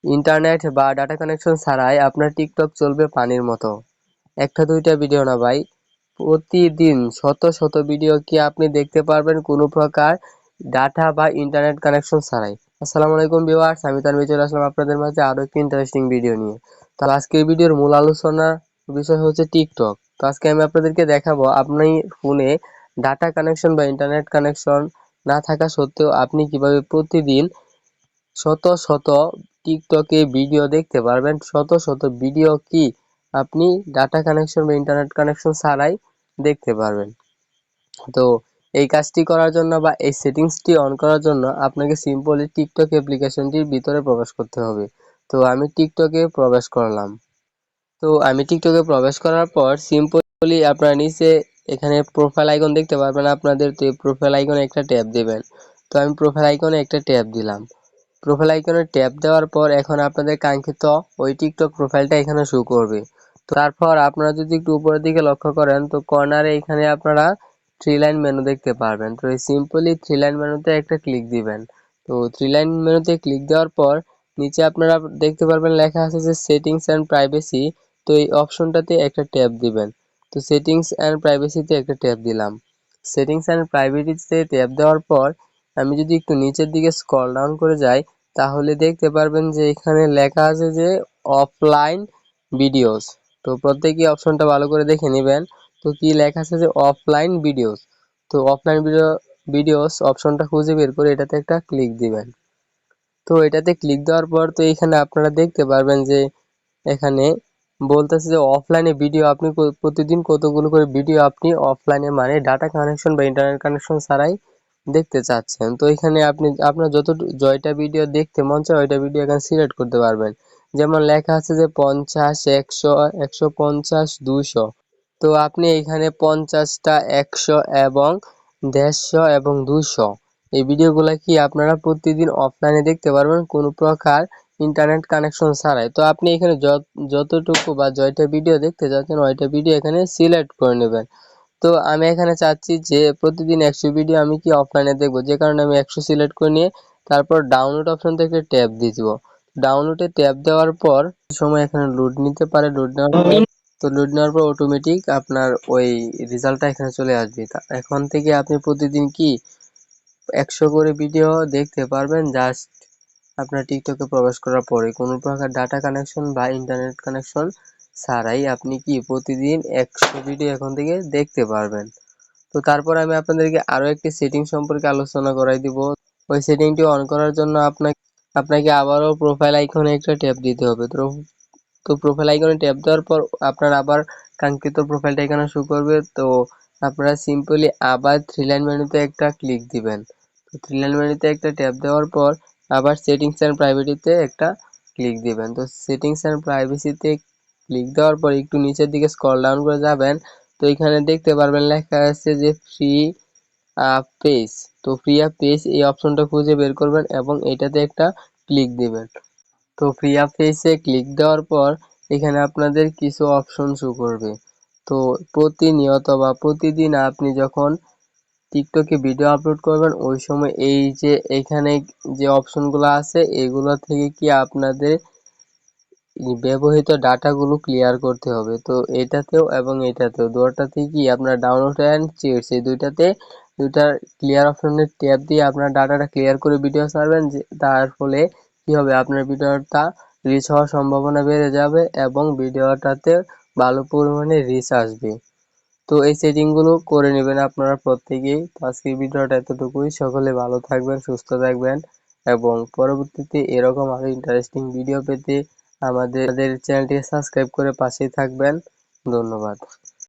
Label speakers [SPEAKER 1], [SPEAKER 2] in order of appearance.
[SPEAKER 1] Internet বা data connection ছাড়াই আপনার টিকটক চলবে পানির মতো। একটা দুইটা ভিডিও না ভাই, প্রতিদিন শত শত ভিডিও কি আপনি দেখতে পারবেন কোনো প্রকার ডাটা বা ইন্টারনেট কানেকশন ছাড়াই। আসসালামু আলাইকুম ভিউয়ার্স, আমি তানভীর চলে আসলাম আপনাদের মাঝে আরো একটি ইন্টারেস্টিং ভিডিও নিয়ে। তো আজকের ভিডিওর মূল আলোচনা বিষয় হচ্ছে টিকটক। তো আজকে আমি আপনাদেরকে দেখাবো আপনি ফোনে ডাটা কানেকশন বা ইন্টারনেট কানেকশন না থাকা সত্ত্বেও আপনি কিভাবে প্রতিদিন শত শত টিকটকে ভিডিও দেখতে পারবেন। শত শত ভিডিও কি আপনি ডাটা কানেকশন বা ইন্টারনেট কানেকশন ছাড়াই দেখতে পারবেন। তো এই কাজটি করার জন্য বা এই সেটিংসটি অন করার জন্য আপনাকে সিম্পলি টিকটক অ্যাপ্লিকেশনটির ভিতরে প্রবেশ করতে হবে। তো আমি টিকটকে প্রবেশ করলাম। তো আমি টিকটকে প্রবেশ করার পর সিম্পলি আপনারা নিচে এখানে প্রোফাইল আইকন দেখতে পারবেন আপনাদের। তো এই প্রোফাইল আইকনে একটা ট্যাপ দিবেন। তো আমি প্রোফাইল আইকনে একটা ট্যাপ দিলাম। প্রোফাইল আইকনে ট্যাপ দেওয়ার পর এখন আপনাদের কাঙ্ক্ষিত ওই টিকটক প্রোফাইলটা এখানে শো করবে। তো তারপর আপনারা যদি একটু উপরের দিকে লক্ষ্য করেন তো কর্নারে এখানে আপনারা থ্রি লাইন মেনু দেখতে পারবেন। তো এই সিম্পলি থ্রি লাইন মেনুতে একটা ক্লিক দিবেন। তো থ্রি লাইন মেনুতে ক্লিক দেওয়ার পর নিচে আপনারা দেখতে পারবেন লেখা আছে যে সেটিংস অ্যান্ড প্রাইভেসি। তো এই অপশনটাতে একটা ট্যাপ দিবেন। তো সেটিংস অ্যান্ড প্রাইভেসিতে একটা ট্যাপ দিলাম। সেটিংস অ্যান্ড প্রাইভেসিতে ট্যাপ দেওয়ার পর আমি যদি একটু নিচের দিকে স্ক্রল ডাউন করে যাই তাহলে দেখতে পারবেন যে এখানে লেখা আছে যে অফলাইন ভিডিওস। তো প্রত্যেকই অপশনটা ভালো করে দেখে নেবেন। তো কি লেখা আছে যে অফলাইন ভিডিওস। তো অফলাইন ভিডিওস অপশনটা খুঁজে বের করে এটাতে একটা ক্লিক দিবেন। তো এটাতে ক্লিক দেওয়ার পর তো এখানে আপনারা দেখতে পারবেন যে এখানে বলতেছে যে অফলাইনে ভিডিও আপনি প্রতিদিন কতগুলো করে ভিডিও আপনি অফলাইনে মানে ডাটা কানেকশন বা ইন্টারনেট কানেকশন ছাড়াই দেখতে চাচ্ছেন। তো এখানে আপনি আপনার জয়টা ভিডিও দেখতে মন চায় ওইটা ভিডিও এখানে সিলেক্ট করতে পারবেন। যেমন লেখা আছে যে 50, 100, 150, 200। তো আপনি এখানে 50টা, 100 এবং 150 এবং 200 এই ভিডিওগুলা কি আপনারা প্রতিদিন অফলাইনে দেখতে পারবেন কোনো প্রকার ইন্টারনেট কানেকশন ছাড়াই। তো আপনি এখানে যতটুকু বা জয়টা ভিডিও দেখতে চাচ্ছেন ওইটা ভিডিও এখানে সিলেক্ট করে নেবেন। তো আমি এখানে চাচ্ছি যে প্রতিদিন 100 ভিডিও আমি কি অফলাইনে দেখবো, যে কারণে আমি 100 সিলেক্ট করে নিয়ে তারপর ডাউনলোড অপশন থেকে ট্যাপ দিয়ে দিব। ডাউনলোডে ট্যাপ দেওয়ার পর সময় এখানে লোড নিতে পারে। লোড নেওয়ার পর অটোমেটিক আপনার ওই রেজাল্টটা এখানে চলে আসবে। এখন থেকে আপনি প্রতিদিন কি 100 করে ভিডিও দেখতে পারবেন জাস্ট আপনার টিকটকে প্রবেশ করার পরে কোনো প্রকার ডাটা কানেকশন বা ইন্টারনেট কানেকশন ছাড়াই আপনি কি প্রতিদিন 100 ভিডিও এখন থেকে দেখতে পারবেন। তো তারপর আমি আপনাদেরকে আরো একটি সেটিং সম্পর্কে আলোচনা করাই দিব। ওই সেটিংটি অন করার জন্য আপনাকে আবারও প্রোফাইল আইকনে একটা ট্যাপ দিতে হবে। তো প্রোফাইল আইকনে ট্যাপ দেওয়ার পর আপনার আবার কাঙ্ক্ষিত প্রোফাইলটা এখানে শো করবে। তো আপনারা সিম্পলি আবার থ্রি লাইন মেনুতে একটা ক্লিক দিবেন। তো থ্রি লাইন মেনুতে একটা ট্যাপ দেওয়ার পর আবার সেটিংস অ্যান্ড প্রাইভেসিতে একটা ক্লিক দিবেন। তো সেটিংস অ্যান্ড প্রাইভেসিতে ক্লিক দেওয়ার পর একটু নিচের দিকে স্ক্রল ডাউন করে যাবেন। তো এখানে দেখতে পারবেন লেখা আছে যে ফ্রি পেজ। তো ফ্রি পেজ এই অপশনটা খুঁজে বের করবেন এবং এটাতে একটা ক্লিক দিবেন। তো ফ্রি পেজে ক্লিক দেওয়ার পর এখানে আপনাদের কিছু অপশন শো করবে। তো প্রতিনিয়ত বা প্রতিদিন আপনি যখন টিকটকে ভিডিও আপলোড করবেন ওই সময় এই যে এখানে যে অপশনগুলো আছে এগুলো থেকে কি আপনাদের ব্যবহৃত ডাটাগুলো ক্লিয়ার করতে হবে। তো এটাতেও এবং এটাতেও দুটাতেই কি আপনার ডাউনলোড অ্যান্ড চিটস এই দুইটার ক্লিয়ার অপশনে ট্যাপ দিয়ে আপনার ডাটাটা ক্লিয়ার করে ভিডিও ছাড়বেন, যে তার ফলে কি হবে আপনার ভিডিওটা রিচ হওয়ার সম্ভাবনা বেড়ে যাবে এবং ভিডিওটাতে ভালো পরিমাণে রিচ আসবে। তো এই সেটিংগুলো করে নেবেন আপনারা প্রত্যেকেই। তো আজকের ভিডিওটা এতটুকুই। সকলে ভালো থাকবেন, সুস্থ থাকবেন এবং পরবর্তীতে এরকম আরো ইন্টারেস্টিং ভিডিও পেতে আমাদের চ্যানেলটি সাবস্ক্রাইব করে পাশেই থাকবেন। ধন্যবাদ।